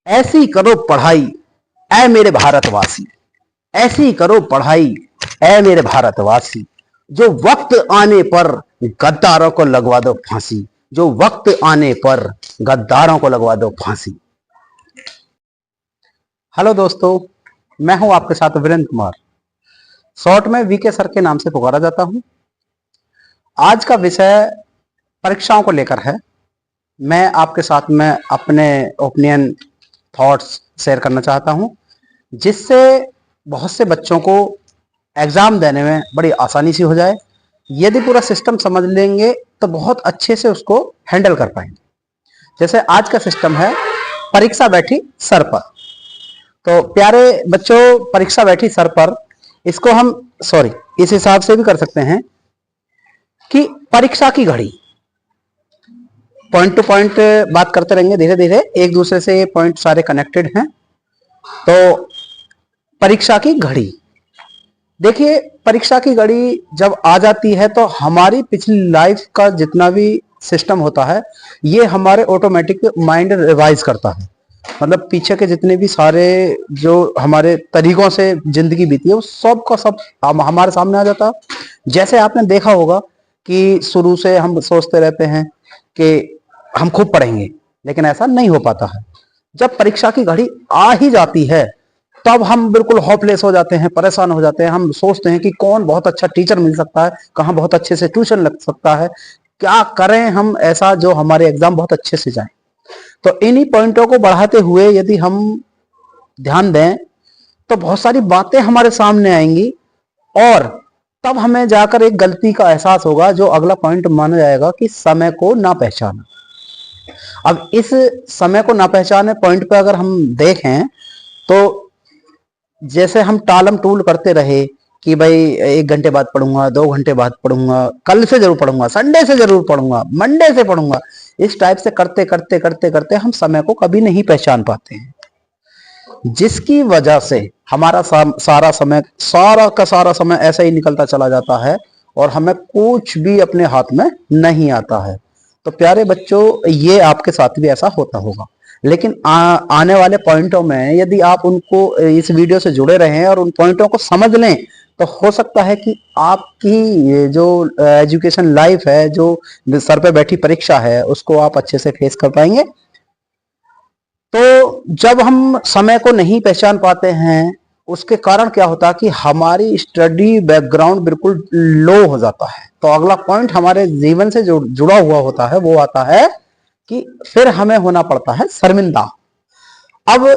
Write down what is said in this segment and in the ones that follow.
ऐसी करो पढ़ाई ऐ मेरे भारतवासी, ऐसी करो पढ़ाई ऐ मेरे भारतवासी, जो वक्त आने पर गद्दारों को लगवा दो फांसी, जो वक्त आने पर गद्दारों को लगवा दो फांसी। हेलो दोस्तों, मैं हूं आपके साथ वीरेंद्र कुमार, शॉर्ट में वीके सर के नाम से पुकारा जाता हूं। आज का विषय परीक्षाओं को लेकर है। मैं आपके साथ में अपने ओपिनियन थॉट्स शेयर करना चाहता हूं, जिससे बहुत से बच्चों को एग्जाम देने में बड़ी आसानी सी हो जाए। यदि पूरा सिस्टम समझ लेंगे तो बहुत अच्छे से उसको हैंडल कर पाएंगे। जैसे आज का सिस्टम है, परीक्षा बैठी सर पर। तो प्यारे बच्चों, परीक्षा बैठी सर पर, इसको हम इस हिसाब से भी कर सकते हैं कि परीक्षा की घड़ी। पॉइंट टू पॉइंट बात करते रहेंगे, धीरे धीरे एक दूसरे से ये पॉइंट सारे कनेक्टेड हैं। तो परीक्षा की घड़ी, देखिए, परीक्षा की घड़ी जब आ जाती है तो हमारी पिछली लाइफ का जितना भी सिस्टम होता है, ये हमारे ऑटोमेटिक माइंड रिवाइज करता है। मतलब पीछे के जितने भी सारे जो हमारे तरीकों से जिंदगी बीती है, वो सब का सब हमारे सामने आ जाता है। जैसे आपने देखा होगा कि शुरू से हम सोचते रहते हैं कि हम खूब पढ़ेंगे, लेकिन ऐसा नहीं हो पाता है। जब परीक्षा की घड़ी आ ही जाती है तब हम बिल्कुल होपलेस हो जाते हैं, परेशान हो जाते हैं। हम सोचते हैं कि कौन बहुत अच्छा टीचर मिल सकता है, कहाँ बहुत अच्छे से ट्यूशन लग सकता है, क्या करें हम ऐसा जो हमारे एग्जाम बहुत अच्छे से जाए। तो इन्हीं पॉइंटों को बढ़ाते हुए यदि हम ध्यान दें तो बहुत सारी बातें हमारे सामने आएंगी, और तब हमें जाकर एक गलती का एहसास होगा, जो अगला पॉइंट माना जाएगा कि समय को ना पहचाना। अब इस समय को ना पहचाने पॉइंट पे अगर हम देखें तो जैसे हम टालम टूल करते रहे कि भाई 1 घंटे बाद पढ़ूंगा, 2 घंटे बाद पढ़ूंगा, कल से जरूर पढ़ूंगा, संडे से जरूर पढ़ूंगा, मंडे से पढ़ूंगा, इस टाइप से करते करते करते करते हम समय को कभी नहीं पहचान पाते हैं, जिसकी वजह से हमारा सारा का सारा समय ऐसा ही निकलता चला जाता है और हमें कुछ भी अपने हाथ में नहीं आता है। तो प्यारे बच्चों, ये आपके साथ भी ऐसा होता होगा, लेकिन आने वाले पॉइंटों में यदि आप उनको इस वीडियो से जुड़े रहें और उन पॉइंटों को समझ लें तो हो सकता है कि आपकी ये जो एजुकेशन लाइफ है, जो सर पे बैठी परीक्षा है, उसको आप अच्छे से फेस कर पाएंगे। तो जब हम समय को नहीं पहचान पाते हैं, उसके कारण क्या होता है कि हमारी स्टडी बैकग्राउंड बिल्कुल लो हो जाता है। तो अगला पॉइंट हमारे जीवन से जो जुड़ा हुआ होता है वो आता है कि फिर हमें होना पड़ता है शर्मिंदा। अब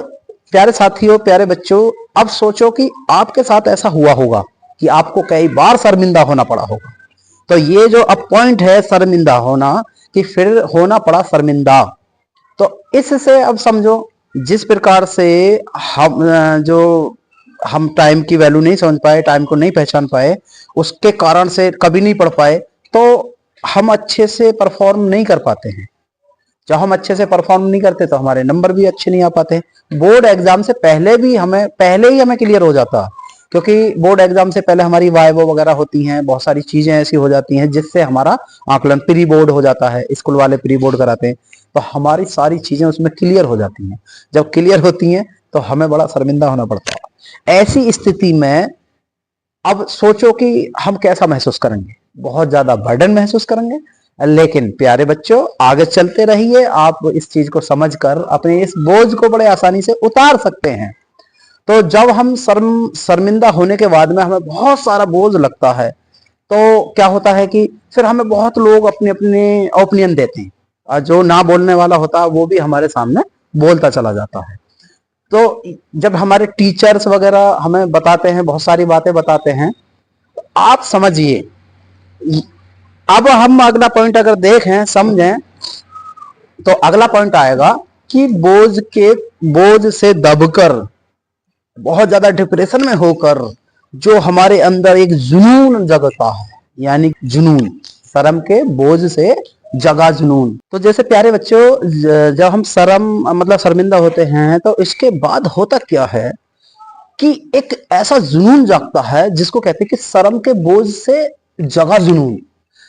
प्यारे साथियों, प्यारे बच्चों, अब सोचो कि आपके साथ ऐसा हुआ होगा कि आपको कई बार शर्मिंदा होना पड़ा होगा। तो ये जो अब पॉइंट है शर्मिंदा होना, कि फिर होना पड़ा शर्मिंदा, तो इससे अब समझो जिस प्रकार से हम टाइम की वैल्यू नहीं समझ पाए, टाइम को नहीं पहचान पाए, उसके कारण से कभी नहीं पढ़ पाए, तो हम अच्छे से परफॉर्म नहीं कर पाते हैं। जब हम अच्छे से परफॉर्म नहीं करते तो हमारे नंबर भी अच्छे नहीं आ पाते। बोर्ड एग्जाम से पहले ही हमें क्लियर हो जाता, क्योंकि बोर्ड एग्जाम से पहले हमारी वाइवा वगैरह होती हैं, बहुत सारी चीजें ऐसी हो जाती हैं जिससे हमारा आकलन प्री बोर्ड हो जाता है। स्कूल वाले प्री बोर्ड कराते हैं, तो हमारी सारी चीजें उसमें क्लियर हो जाती हैं। जब क्लियर होती हैं तो हमें बड़ा शर्मिंदा होना पड़ता है। ऐसी स्थिति में अब सोचो कि हम कैसा महसूस करेंगे, बहुत ज्यादा बर्डन महसूस करेंगे। लेकिन प्यारे बच्चों, आगे चलते रहिए, आप इस चीज को समझकर अपने इस बोझ को बड़े आसानी से उतार सकते हैं। तो जब हम शर्मिंदा होने के बाद में हमें बहुत सारा बोझ लगता है, तो क्या होता है कि फिर हमें बहुत लोग अपने अपने ओपिनियन देते हैं, और जो ना बोलने वाला होता है वो भी हमारे सामने बोलता चला जाता है। तो जब हमारे टीचर्स वगैरह हमें बताते हैं, बहुत सारी बातें बताते हैं, तो आप समझिए, अब हम अगला पॉइंट अगर देखें, समझें, तो अगला पॉइंट आएगा कि बोझ से दबकर, बहुत ज्यादा डिप्रेशन में होकर जो हमारे अंदर एक जुनून जगता है, यानी जुनून, शर्म के बोझ से जगा जुनून। तो जैसे प्यारे बच्चों, जब हम शर्मिंदा होते हैं तो इसके बाद होता क्या है कि एक ऐसा जुनून जागता है जिसको कहते हैं कि शर्म के बोझ से जगा जुनून।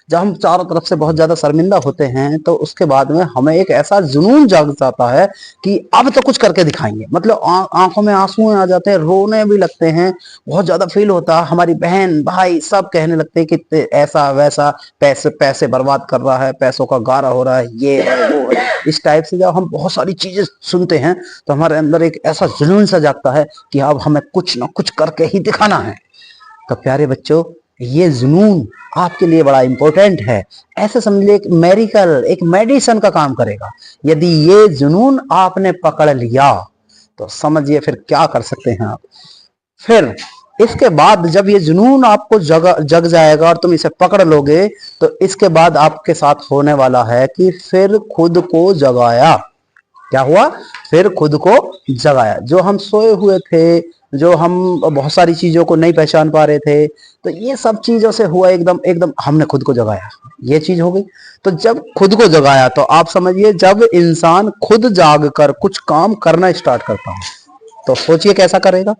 जब हम चारों तरफ से बहुत ज्यादा शर्मिंदा होते हैं तो उसके बाद में हमें एक ऐसा जुनून जाग जाता है कि अब तो कुछ करके दिखाएंगे। मतलब आंखों में आंसू आ जाते हैं, रोने भी लगते हैं, बहुत ज्यादा फील होता है। हमारी बहन भाई सब कहने लगते हैं कि ऐसा वैसा, पैसे पैसे बर्बाद कर रहा है, पैसों का गारा हो रहा है, ये है वो है। इस टाइप से जब हम बहुत सारी चीजें सुनते हैं तो हमारे अंदर एक ऐसा जुनून सा जागता है कि अब हमें कुछ ना कुछ करके ही दिखाना है। तो प्यारे बच्चों, ये जुनून आपके लिए बड़ा इंपॉर्टेंट है। ऐसे समझ लीजिए एक मेडिकल, एक मेडिसिन का काम करेगा। यदि ये जुनून आपने पकड़ लिया तो समझिए फिर क्या कर सकते हैं आप। फिर इसके बाद जब ये जुनून आपको जग जाएगा और तुम इसे पकड़ लोगे तो इसके बाद आपके साथ होने वाला है कि फिर खुद को जगाया। क्या हुआ? फिर खुद को जगाया। जो हम सोए हुए थे, जो हम बहुत सारी चीजों को नहीं पहचान पा रहे थे, तो ये सब चीजों से हुआ एकदम एकदम हमने खुद को जगाया, ये चीज हो गई। तो जब खुद को जगाया तो आप समझिए जब इंसान खुद जाग कर कुछ काम करना स्टार्ट करता है तो सोचिए कैसा करेगा।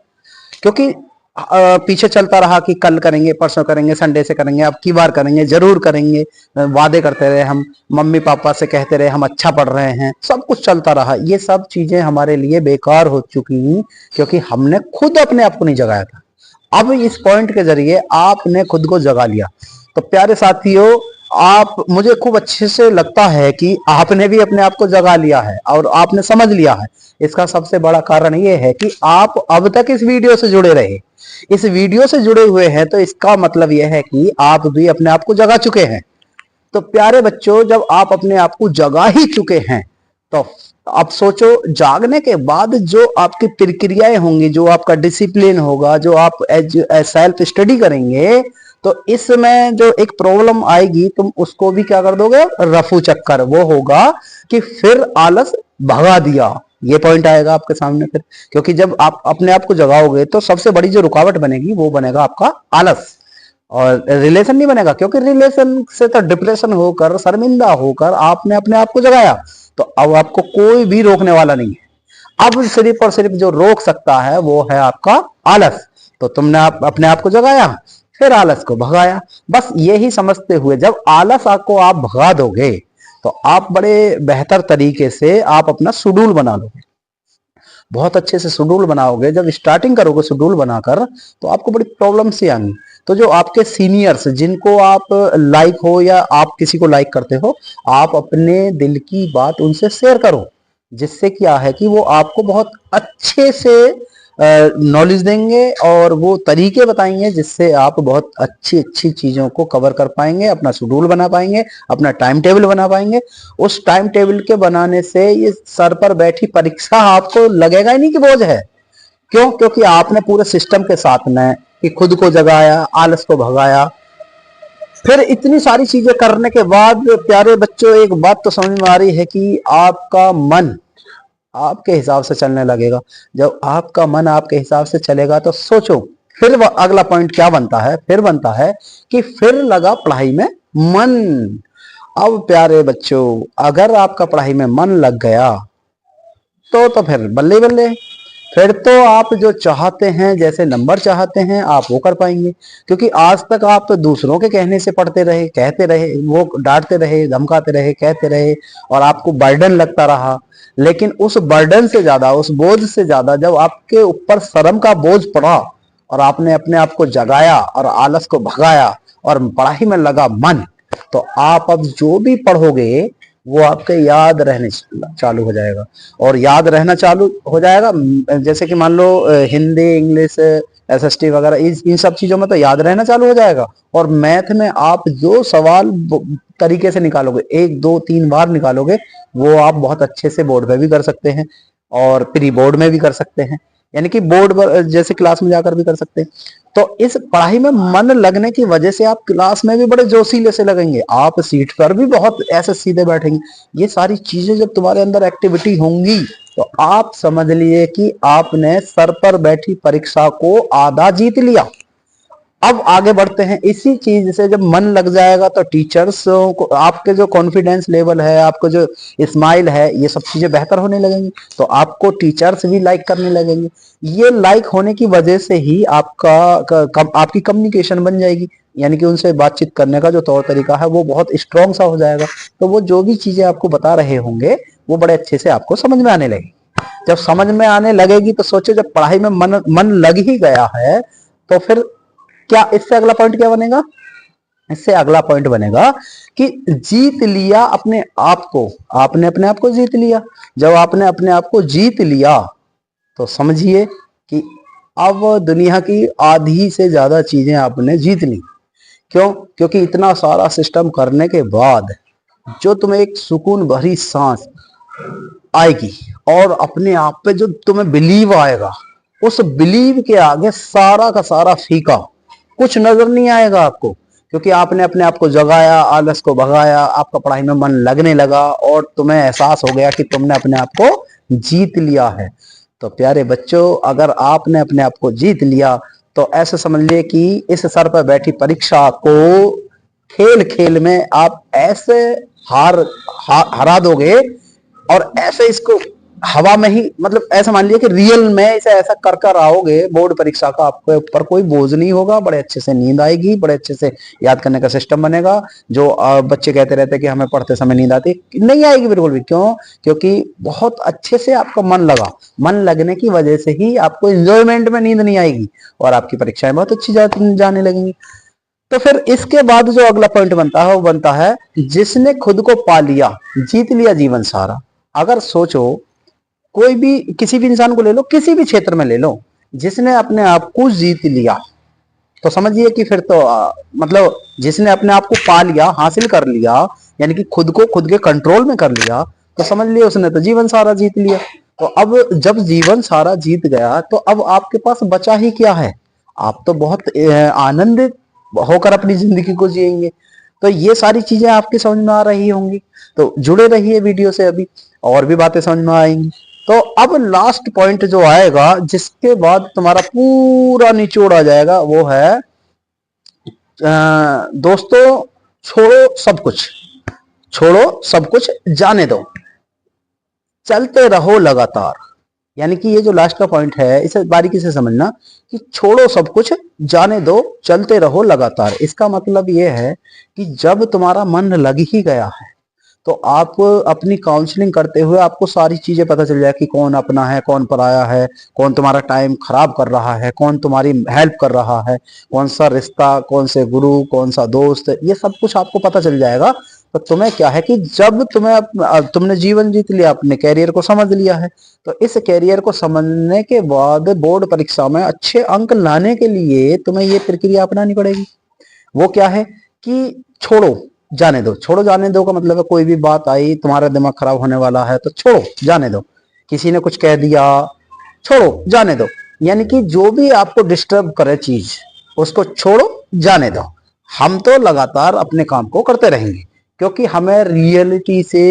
क्योंकि पीछे चलता रहा कि कल करेंगे, परसों करेंगे, संडे से करेंगे, अब की बार करेंगे, जरूर करेंगे, वादे करते रहे हम, मम्मी पापा से कहते रहे हम अच्छा पढ़ रहे हैं, सब कुछ चलता रहा। ये सब चीजें हमारे लिए बेकार हो चुकी क्योंकि हमने खुद अपने आप को नहीं जगाया था। अब इस पॉइंट के जरिए आपने खुद को जगा लिया। तो प्यारे साथियों, आप, मुझे खूब अच्छे से लगता है कि आपने भी अपने आप को जगा लिया है और आपने समझ लिया है। इसका सबसे बड़ा कारण यह है कि आप अब तक इस वीडियो से जुड़े रहे, इस वीडियो से जुड़े हुए हैं, तो इसका मतलब यह है कि आप भी अपने आप को जगा चुके हैं। तो प्यारे बच्चों, जब आप अपने आप को जगा ही चुके हैं तो अब सोचो जागने के बाद जो आपकी प्रक्रियाएं होंगी, जो आपका डिसिप्लिन होगा, जो आप सेल्फ स्टडी करेंगे, तो इसमें जो एक प्रॉब्लम आएगी तुम उसको भी क्या कर दोगे? रफू चक्कर। वो होगा कि फिर आलस भगा दिया, ये पॉइंट आएगा आपके सामने फिर। क्योंकि जब आप अपने आप को जगाओगे तो सबसे बड़ी जो रुकावट बनेगी वो बनेगा आपका आलस, और रिलेशन नहीं बनेगा। क्योंकि रिलेशन से तो डिप्रेशन होकर, शर्मिंदा होकर आपने अपने आप को जगाया, तो अब आपको कोई भी रोकने वाला नहीं है। अब सिर्फ और सिर्फ जो रोक सकता है वो है आपका आलस। तो तुमने अपने आप को जगाया, फिर आलस को भगाया। बस यही समझते हुए जब आलस को आप भगा दोगे तो आप बड़े बेहतर तरीके से आप अपना शेड्यूल बना लोगे, बहुत अच्छे से शेड्यूल बनाओगे। जब स्टार्टिंग करोगे शेड्यूल बनाकर तो आपको बड़ी प्रॉब्लम सी आएंगी। तो जो आपके सीनियर्स, जिनको आप लाइक हो या आप किसी को लाइक करते हो, आप अपने दिल की बात उनसे शेयर करो, जिससे क्या है कि वो आपको बहुत अच्छे से नॉलेज देंगे और वो तरीके बताएंगे जिससे आप बहुत अच्छी अच्छी चीजों को कवर कर पाएंगे, अपना शेड्यूल बना पाएंगे, अपना टाइम टेबल बना पाएंगे। उस टाइम टेबल के बनाने से ये सर पर बैठी परीक्षा आपको लगेगा ही नहीं कि बोझ है। क्यों? क्योंकि आपने पूरे सिस्टम के साथ में कि खुद को जगाया, आलस को भगाया। फिर इतनी सारी चीजें करने के बाद प्यारे बच्चों, एक बात तो समझ में आ रही है कि आपका मन आपके हिसाब से चलने लगेगा। जब आपका मन आपके हिसाब से चलेगा तो सोचो फिर अगला पॉइंट क्या बनता है? फिर बनता है कि फिर लगा पढ़ाई में मन। अब प्यारे बच्चों, अगर आपका पढ़ाई में मन लग गया तो फिर बल्ले बल्ले, फिर तो आप जो चाहते हैं, जैसे नंबर चाहते हैं, आप वो कर पाएंगे। क्योंकि आज तक आप तो दूसरों के कहने से पढ़ते रहे, कहते रहे, वो डांटते रहे, धमकाते रहे, कहते रहे और आपको बर्डन लगता रहा। लेकिन उस बर्डन से ज्यादा, उस बोझ से ज्यादा जब आपके ऊपर शर्म का बोझ पड़ा और आपने अपने आप को जगाया और आलस को भगाया और पढ़ाई में लगा मन, तो आप अब जो भी पढ़ोगे वो आपके याद रहने चालू हो जाएगा। और याद रहना चालू हो जाएगा, जैसे कि मान लो हिंदी, इंग्लिश, एसएसटी वगैरह, इन सब चीजों में तो याद रहना चालू हो जाएगा। और मैथ में आप जो सवाल तरीके से निकालोगे, 1 2 3 बार निकालोगे, वो आप बहुत अच्छे से बोर्ड पे भी कर सकते हैं और प्री बोर्ड में भी कर सकते हैं, यानी कि बोर्ड जैसे क्लास में जाकर भी कर सकते हैं। तो इस पढ़ाई में मन लगने की वजह से आप क्लास में भी बड़े जोशीले से लगेंगे, आप सीट पर भी बहुत ऐसे सीधे बैठेंगे। ये सारी चीजें जब तुम्हारे अंदर एक्टिविटी होंगी तो आप समझ लिए कि आपने सर पर बैठी परीक्षा को आधा जीत लिया। अब आगे बढ़ते हैं। इसी चीज से जब मन लग जाएगा तो टीचर्स को, आपके जो कॉन्फिडेंस लेवल है, आपको जो स्माइल है, ये सब चीजें बेहतर होने लगेंगी। तो आपको टीचर्स भी लाइक करने लगेंगे। ये लाइक होने की वजह से ही आपकी कम्युनिकेशन बन जाएगी। यानी कि उनसे बातचीत करने का जो तौर तरीका है वो बहुत स्ट्रांग सा हो जाएगा। तो वो जो भी चीजें आपको बता रहे होंगे वो बड़े अच्छे से आपको समझ में आने लगेगी। जब समझ में आने लगेगी तो सोचो, जब पढ़ाई में मन लग ही गया है तो फिर क्या इससे अगला पॉइंट क्या बनेगा? इससे अगला पॉइंट बनेगा कि जीत लिया अपने आप को। आपने अपने आप को जीत लिया। जब आपने अपने आप को जीत लिया तो समझिए कि अब दुनिया की आधी से ज्यादा चीजें आपने जीत ली। क्यों? क्योंकि इतना सारा सिस्टम करने के बाद जो तुम्हें एक सुकून भरी सांस आएगी और अपने आप पे जो तुम्हें बिलीव आएगा, उस बिलीव के आगे सारा का सारा फीका, कुछ नजर नहीं आएगा आपको। क्योंकि आपने अपने आप को जगाया, आलस को भगाया, आपका पढ़ाई में मन लगने लगा और तुम्हें एहसास हो गया कि तुमने अपने आप को जीत लिया है। तो प्यारे बच्चों, अगर आपने अपने आप को जीत लिया तो ऐसे समझ लिए कि इस सर पर बैठी परीक्षा को खेल खेल में आप ऐसे हरा दोगे और ऐसे इसको हवा में ही, मतलब ऐसा मान लिया कि रियल में इसे ऐसा कर कर आओगे बोर्ड परीक्षा का, आपके ऊपर कोई बोझ नहीं होगा, बड़े अच्छे से नींद आएगी, बड़े अच्छे से याद करने का सिस्टम बनेगा। जो बच्चे कहते रहते हैं कि हमें पढ़ते समय नींद आती, नहीं आएगी बिल्कुल भी। क्यों? क्योंकि बहुत अच्छे से आपका मन लगा। मन लगने की वजह से ही आपको इंजॉयमेंट में नींद नहीं आएगी और आपकी परीक्षाएं बहुत अच्छी जाने लगेंगी। तो फिर इसके बाद जो अगला पॉइंट बनता है वो बनता है, जिसने खुद को पा लिया जीत लिया जीवन सारा। अगर सोचो, कोई भी किसी भी इंसान को ले लो, किसी भी क्षेत्र में ले लो, जिसने अपने आप को जीत लिया तो समझिए कि फिर तो मतलब जिसने अपने आप को पा लिया, हासिल कर लिया, यानी कि खुद को खुद के कंट्रोल में कर लिया, तो समझ लिया उसने तो जीवन सारा जीत लिया। तो अब जब जीवन सारा जीत गया तो अब आपके पास बचा ही क्या है? आप तो बहुत आनंदित होकर अपनी जिंदगी को जिएंगे। तो ये सारी चीजें आपकी समझ में आ रही होंगी। तो जुड़े रहिए वीडियो से, अभी और भी बातें समझ में आएंगी। तो अब लास्ट पॉइंट जो आएगा, जिसके बाद तुम्हारा पूरा निचोड़ आ जाएगा, वो है दोस्तों, छोड़ो सब कुछ, छोड़ो सब कुछ, जाने दो, चलते रहो लगातार। यानी कि ये जो लास्ट का पॉइंट है इसे बारीकी से समझना कि छोड़ो सब कुछ, जाने दो, चलते रहो लगातार। इसका मतलब ये है कि जब तुम्हारा मन लग ही गया है तो आप अपनी काउंसलिंग करते हुए आपको सारी चीजें पता चल जाए कि कौन अपना है, कौन पराया है, कौन तुम्हारा टाइम खराब कर रहा है, कौन तुम्हारी हेल्प कर रहा है, कौन सा रिश्ता, कौन से गुरु, कौन सा दोस्त, ये सब कुछ आपको पता चल जाएगा। तो तुम्हें क्या है कि जब तुमने जीवन जीत लिया, अपने कैरियर को समझ लिया है, तो इस कैरियर को समझने के बाद बोर्ड परीक्षा में अच्छे अंक लाने के लिए तुम्हें ये प्रक्रिया अपनानी पड़ेगी। वो क्या है कि छोड़ो जाने दो। छोड़ो जाने दो का मतलब है, कोई भी बात आई, तुम्हारा दिमाग खराब होने वाला है तो छोड़ो जाने दो। किसी ने कुछ कह दिया, छोड़ो जाने दो। यानी कि जो भी आपको डिस्टर्ब करे चीज, उसको छोड़ो जाने दो। हम तो लगातार अपने काम को करते रहेंगे क्योंकि हमें रियलिटी से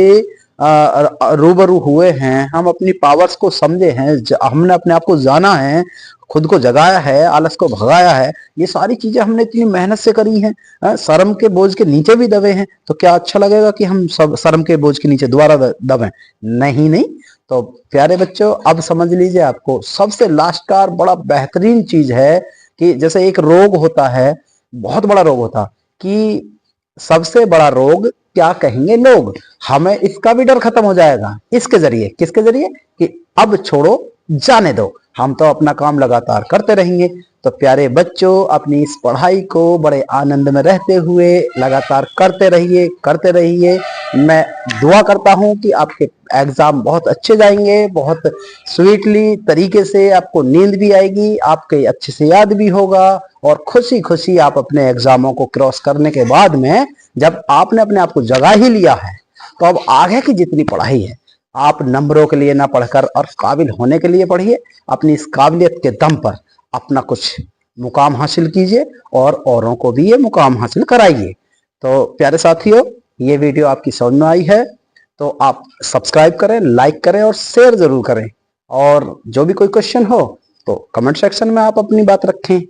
रूबरू हुए हैं, हम अपनी पावर्स को समझे हैं, हमने अपने आप को जाना है, खुद को जगाया है, आलस को भगाया है। ये सारी चीजें हमने इतनी मेहनत से करी हैं, शर्म के बोझ के नीचे भी दबे हैं। तो क्या अच्छा लगेगा कि हम सब शर्म के बोझ के नीचे दोबारा दबें? नहीं नहीं। तो प्यारे बच्चों, अब समझ लीजिए, आपको सबसे लास्ट का बड़ा बेहतरीन चीज है कि जैसे एक रोग होता है, बहुत बड़ा रोग होता, कि सबसे बड़ा रोग क्या कहेंगे लोग, हमें इसका भी डर खत्म हो जाएगा इसके जरिए। किसके जरिए? कि अब छोड़ो जाने दो, हम तो अपना काम लगातार करते रहेंगे। तो प्यारे बच्चों, अपनी इस पढ़ाई को बड़े आनंद में रहते हुए लगातार करते रहिए, करते रहिए। मैं दुआ करता हूं कि आपके एग्जाम बहुत अच्छे जाएंगे, बहुत स्वीटली तरीके से आपको नींद भी आएगी, आपके अच्छे से याद भी होगा और खुशी खुशी आप अपने एग्जामों को क्रॉस करने के बाद में, जब आपने अपने आप को जगा ही लिया है, तो अब आगे की जितनी पढ़ाई है आप नंबरों के लिए ना पढ़कर और काबिल होने के लिए पढ़िए। अपनी इस काबिलियत के दम पर अपना कुछ मुकाम हासिल कीजिए और औरों को भी ये मुकाम हासिल कराइए। तो प्यारे साथियों, ये वीडियो आपकी समझ में आई है तो आप सब्सक्राइब करें, लाइक करें और शेयर जरूर करें। और जो भी कोई क्वेश्चन हो तो कमेंट सेक्शन में आप अपनी बात रखें।